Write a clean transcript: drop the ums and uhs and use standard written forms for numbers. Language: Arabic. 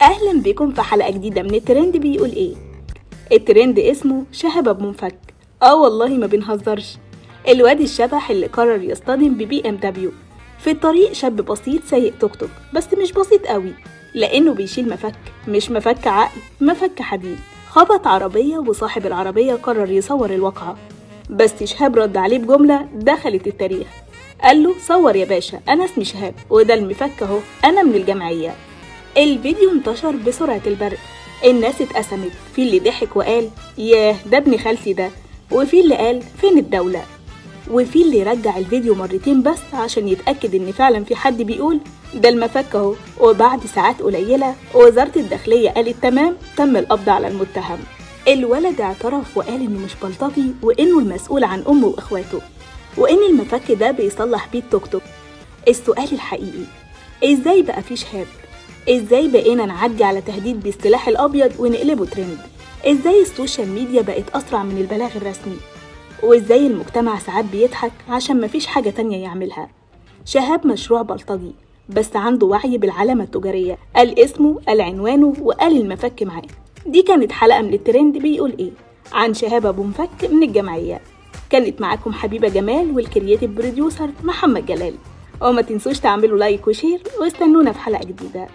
اهلا بكم في حلقة جديدة من الترند بيقول ايه. الترند اسمه شهاب ابو مفك. والله ما بنهزرش. الواد الشبح اللي قرر يصطدم ببي ام دبليو في الطريق. شاب بسيط سايق توك توك، بس مش بسيط قوي لانه بيشيل مفك، مش مفك عقل، مفك حديد. خبط عربية وصاحب العربية قرر يصور الواقعة، بس شهاب رد عليه بجملة دخلت التاريخ. قال له صور يا باشا، انا اسمي شهاب وده المفك اهو، انا من الجمعية. الفيديو انتشر بسرعة البرق، الناس اتقسمت، في اللي ضحك وقال ياه ده ابن خالتي ده، وفي اللي قال فين الدولة، وفي اللي رجع الفيديو مرتين بس عشان يتأكد ان فعلا في حد بيقول ده المفك اهو. وبعد ساعات قليلة وزارة الداخلية قالت تمام، تم القبض على المتهم. الولد اعترف وقال انه مش بلطجي، وانه المسؤول عن امه واخواته، وان المفك ده بيصلح بيه التوك توك. السؤال الحقيقي، ازاي بقى في شهاب؟ ازاي بقينا نعدي على تهديد بالسلاح الابيض ونقلبه ترند؟ ازاي السوشيال ميديا بقت اسرع من البلاغ الرسمي؟ وازاي المجتمع ساعات بيضحك عشان مفيش حاجة تانية يعملها؟ شهاب مشروع بلطجي بس عنده وعي بالعلامة التجارية، قال اسمه، قال عنوانه، وقال المفك معاه. دي كانت حلقة من الترند بيقول ايه عن شهاب ابو مفك من الجمعية. كانت معاكم حبيبة جمال والكرياتيف بروديوسر محمد جلال. وما تنسوش تعملوا لايك وشير، واستنونا في حلقة جديدة.